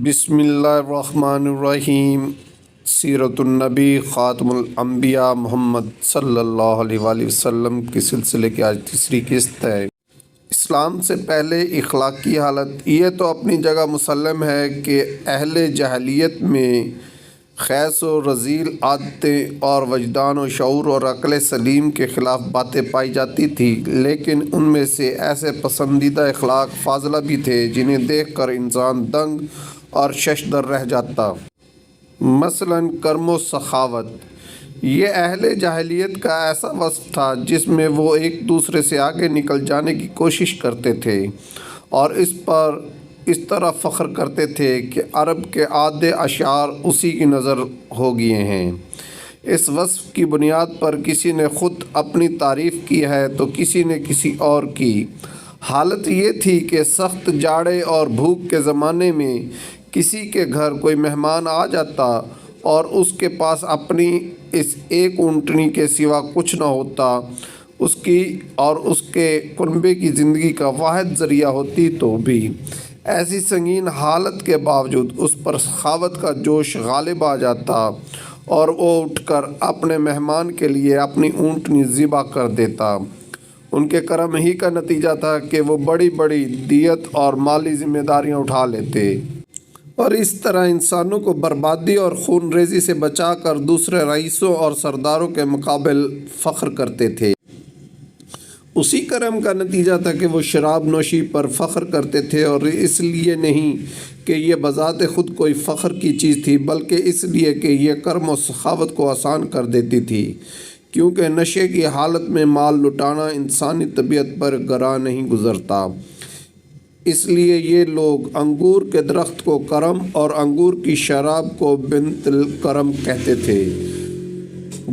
بسم اللہ الرحمن الرحیم۔ سیرت النبی خاتم الانبیاء محمد صلی اللہ علیہ وآلہ وسلم کے سلسلے کی آج تیسری قسط ہے۔ اسلام سے پہلے اخلاقی حالت۔ یہ تو اپنی جگہ مسلم ہے کہ اہل جاہلیت میں خیس و رذیل عادتیں اور وجدان و شعور اور عقل سلیم کے خلاف باتیں پائی جاتی تھی، لیکن ان میں سے ایسے پسندیدہ اخلاق فاضلہ بھی تھے جنہیں دیکھ کر انسان دنگ اور ششدر رہ جاتا۔ مثلاً کرم و سخاوت۔ یہ اہل جاہلیت کا ایسا وصف تھا جس میں وہ ایک دوسرے سے آگے نکل جانے کی کوشش کرتے تھے اور اس طرح فخر کرتے تھے کہ عرب کے آدھے اشعار اسی کی نظر ہو گئے ہیں۔ اس وصف کی بنیاد پر کسی نے خود اپنی تعریف کی ہے تو کسی نے کسی اور کی۔ حالت یہ تھی کہ سخت جاڑے اور بھوک کے زمانے میں کسی کے گھر کوئی مہمان آ جاتا اور اس کے پاس اپنی اس ایک اونٹنی کے سوا کچھ نہ ہوتا، اس کی اور اس کے کنبے کی زندگی کا واحد ذریعہ ہوتی، تو بھی ایسی سنگین حالت کے باوجود اس پر سخاوت کا جوش غالب آ جاتا اور وہ اٹھ کر اپنے مہمان کے لیے اپنی اونٹنی ذبح کر دیتا۔ ان کے کرم ہی کا نتیجہ تھا کہ وہ بڑی بڑی دیت اور مالی ذمہ داریاں اٹھا لیتے اور اس طرح انسانوں کو بربادی اور خون ریزی سے بچا کر دوسرے رئیسوں اور سرداروں کے مقابل فخر کرتے تھے۔ اسی کرم کا نتیجہ تھا کہ وہ شراب نوشی پر فخر کرتے تھے، اور اس لیے نہیں کہ یہ بذات خود کوئی فخر کی چیز تھی، بلکہ اس لیے کہ یہ کرم و سخاوت کو آسان کر دیتی تھی، کیونکہ نشے کی حالت میں مال لٹانا انسانی طبیعت پر گراں نہیں گزرتا۔ اس لیے یہ لوگ انگور کے درخت کو کرم اور انگور کی شراب کو بنت الکرم کہتے تھے۔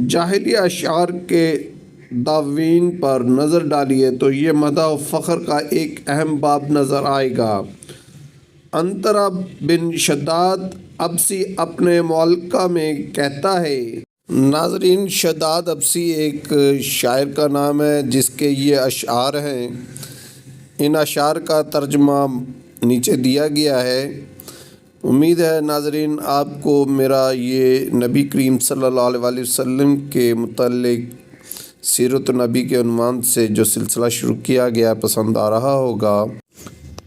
جاہلی اشعار کے دواوین پر نظر ڈالیے تو یہ مدح و فخر کا ایک اہم باب نظر آئے گا۔ عنترہ بن شداد ابسی اپنے معلقہ میں کہتا ہے۔ ناظرین، شداد ابسی ایک شاعر کا نام ہے جس کے یہ اشعار ہیں۔ ان اشعار کا ترجمہ نیچے دیا گیا ہے۔ امید ہے ناظرین آپ کو میرا یہ نبی کریم صلی اللہ علیہ وآلہ وسلم کے متعلق سیرت النبی کے عنوان سے جو سلسلہ شروع کیا گیا پسند آ رہا ہوگا۔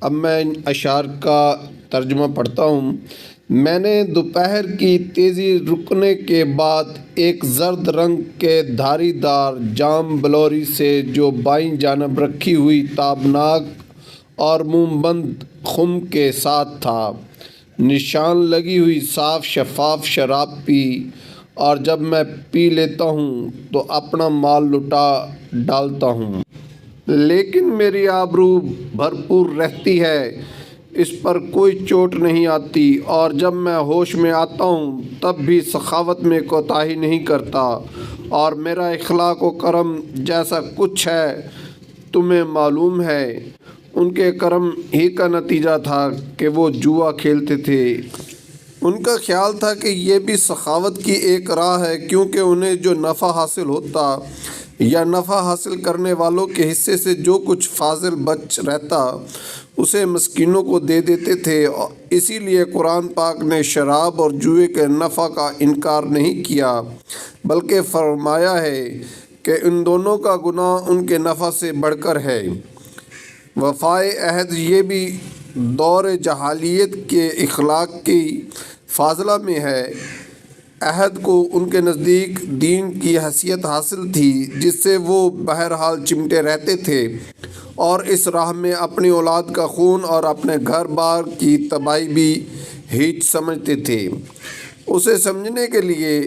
اب میں ان اشعار کا ترجمہ پڑھتا ہوں۔ میں نے دوپہر کی تیزی رکنے کے بعد ایک زرد رنگ کے دھاری دار جام بلوری سے جو بائیں جانب رکھی ہوئی تابناک اور موم بند خم کے ساتھ تھا، نشان لگی ہوئی صاف شفاف شراب پی، اور جب میں پی لیتا ہوں تو اپنا مال لٹا ڈالتا ہوں، لیکن میری آبرو بھرپور رہتی ہے، اس پر کوئی چوٹ نہیں آتی، اور جب میں ہوش میں آتا ہوں تب بھی سخاوت میں کوتاہی نہیں کرتا، اور میرا اخلاق و کرم جیسا کچھ ہے تمہیں معلوم ہے۔ ان کے کرم ہی کا نتیجہ تھا کہ وہ جوا کھیلتے تھے۔ ان کا خیال تھا کہ یہ بھی سخاوت کی ایک راہ ہے، کیونکہ انہیں جو نفع حاصل ہوتا یا نفع حاصل کرنے والوں کے حصے سے جو کچھ فاضل بچ رہتا اسے مسکینوں کو دے دیتے تھے۔ اسی لیے قرآن پاک نے شراب اور جوئے کے نفع کا انکار نہیں کیا، بلکہ فرمایا ہے کہ ان دونوں کا گناہ ان کے نفع سے بڑھ کر ہے۔ وفائے عہد۔ یہ بھی دور جاہلیت کے اخلاق کی فاضلہ میں ہے۔ عہد کو ان کے نزدیک دین کی حیثیت حاصل تھی، جس سے وہ بہرحال چمٹے رہتے تھے اور اس راہ میں اپنی اولاد کا خون اور اپنے گھر بار کی تباہی بھی ہیچ سمجھتے تھے۔ اسے سمجھنے کے لیے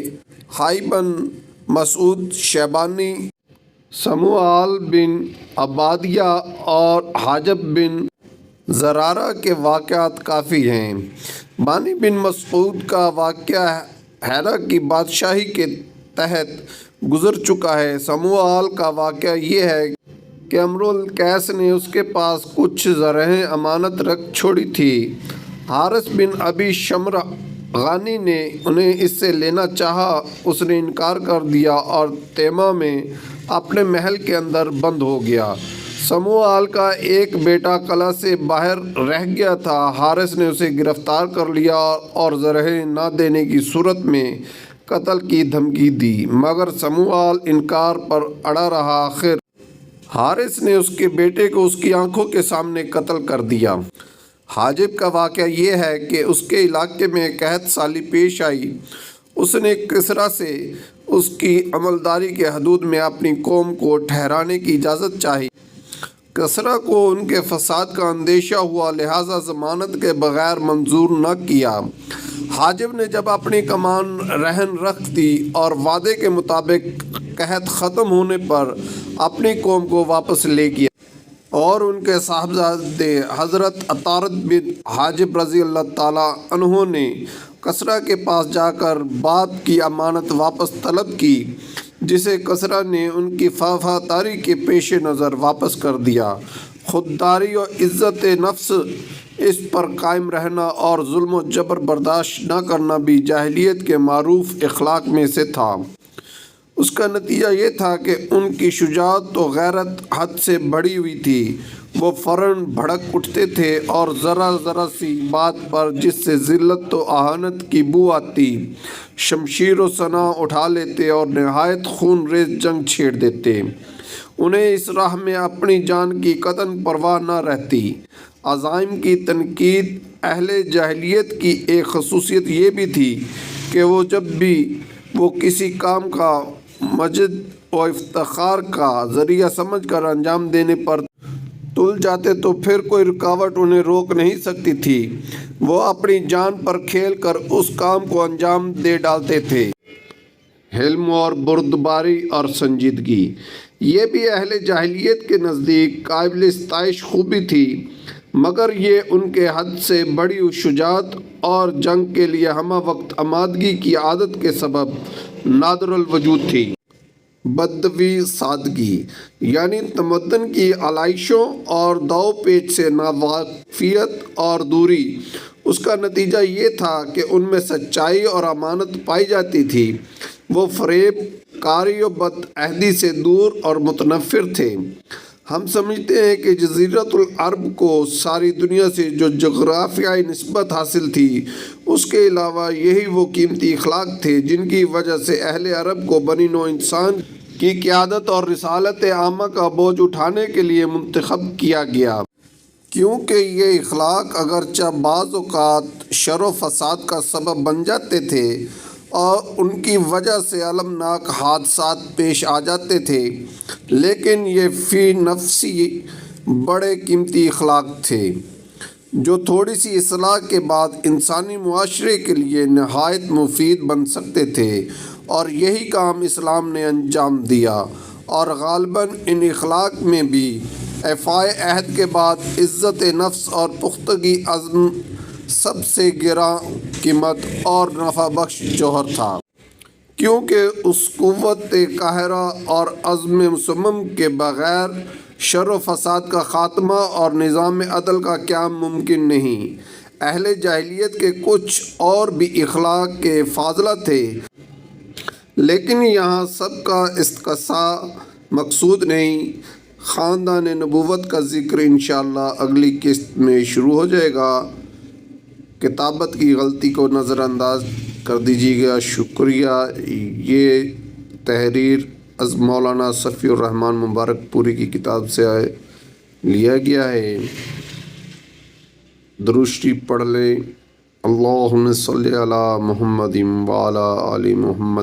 حائی بن مسعود شیبانی، سموال بن عبادیہ اور حاجب بن زرارہ کے واقعات کافی ہیں۔ بانی بن مسعود کا واقعہ ہیرا کی بادشاہی کے تحت گزر چکا ہے۔ سموال کا واقعہ یہ ہے کہ امرؤ القیس نے اس کے پاس کچھ زرہیں امانت رکھ چھوڑی تھی۔ حارث بن ابی شمر غانی نے انہیں اس سے لینا چاہا، اس نے انکار کر دیا اور تیمہ میں اپنے محل کے اندر بند ہو گیا۔ سموال کا ایک بیٹا قلعہ سے باہر رہ گیا تھا۔ حارث نے اسے گرفتار کر لیا اور زرعی نہ دینے کی صورت میں قتل کی دھمکی دی، مگر سموال انکار پر اڑا رہا۔ آخر حارث نے اس کے بیٹے کو اس کی آنکھوں کے سامنے قتل کر دیا۔ حاجب کا واقعہ یہ ہے کہ اس کے علاقے میں قحط سالی پیش آئی۔ اس نے کسریٰ سے اس کی عملداری کے حدود میں اپنی قوم کو ٹھہرانے کی اجازت چاہی۔ کسریٰ کو ان کے فساد کا اندیشہ ہوا، لہٰذا ضمانت کے بغیر منظور نہ کیا۔ حاجب نے جب اپنی کمان رہن رکھ دی اور وعدے کے مطابق قحط ختم ہونے پر اپنی قوم کو واپس لے گیا اور ان کے صاحبزادے حضرت عطارد بن حاجب رضی اللہ تعالیٰ عنہ نے کسریٰ کے پاس جا کر بات کی امانت واپس طلب کی، جسے کسریٰ نے ان کی وفاداری کے پیش نظر واپس کر دیا۔ خودداری اور عزت نفس اس پر قائم رہنا اور ظلم و جبر برداشت نہ کرنا بھی جاہلیت کے معروف اخلاق میں سے تھا۔ اس کا نتیجہ یہ تھا کہ ان کی شجاعت و غیرت حد سے بڑھی ہوئی تھی۔ وہ فوراً بھڑک اٹھتے تھے اور ذرا سی بات پر جس سے ذلت و اہانت کی بو آتی، شمشیر و سناں اٹھا لیتے اور نہایت خون ریز جنگ چھیڑ دیتے۔ انہیں اس راہ میں اپنی جان کی قطعاً پرواہ نہ رہتی۔ عزائم کی تنقید اہل جاہلیت کی ایک خصوصیت یہ بھی تھی کہ وہ جب بھی وہ کسی کام کا مجد و افتخار کا ذریعہ سمجھ کر انجام دینے پر تل جاتے تو پھر کوئی رکاوٹ انہیں روک نہیں سکتی تھی۔ وہ اپنی جان پر کھیل کر اس کام کو انجام دے ڈالتے تھے۔ حلم اور بردباری اور سنجیدگی، یہ بھی اہل جاہلیت کے نزدیک قابل ستائش خوبی تھی، مگر یہ ان کے حد سے بڑی شجاعت اور جنگ کے لیے ہمہ وقت آمادگی کی عادت کے سبب نادر الوجود تھی۔ بدوی سادگی، یعنی تمدن کی علائشوں اور داؤ پیچ سے ناواقفیت اور دوری، اس کا نتیجہ یہ تھا کہ ان میں سچائی اور امانت پائی جاتی تھی۔ وہ فریب کاری و بد عہدی سے دور اور متنفر تھے۔ ہم سمجھتے ہیں کہ جزیرۃ العرب کو ساری دنیا سے جو جغرافیائی نسبت حاصل تھی، اس کے علاوہ یہی وہ قیمتی اخلاق تھے جن کی وجہ سے اہل عرب کو بنی نوع انسان کی قیادت اور رسالت عامہ کا بوجھ اٹھانے کے لیے منتخب کیا گیا، کیونکہ یہ اخلاق اگرچہ بعض اوقات شر و فساد کا سبب بن جاتے تھے اور ان کی وجہ سے المناک حادثات پیش آ جاتے تھے، لیکن یہ فی نفسی بڑے قیمتی اخلاق تھے جو تھوڑی سی اصلاح کے بعد انسانی معاشرے کے لیے نہایت مفید بن سکتے تھے، اور یہی کام اسلام نے انجام دیا۔ اور غالباً ان اخلاق میں بھی ایفائے عہد کے بعد عزت نفس اور پختگی عزم سب سے گراں قیمت اور نفع بخش جوہر تھا، کیونکہ اس قوت قاہرہ اور عزم مصمم کے بغیر شر و فساد کا خاتمہ اور نظام عدل کا قیام ممکن نہیں۔ اہل جاہلیت کے کچھ اور بھی اخلاق کے فاضلہ تھے، لیکن یہاں سب کا استقصاء مقصود نہیں۔ خاندان نبوت کا ذکر انشاءاللہ اگلی قسط میں شروع ہو جائے گا۔ کتابت کی غلطی کو نظر انداز کر دیجیے گا، شکریہ۔ یہ تحریر از مولانا صفی الرحمن مبارک پوری کی کتاب سے لیا گیا ہے۔ درود شریف پڑھ لیں۔ اللہم صلی علی محمد وعلی آل محمد۔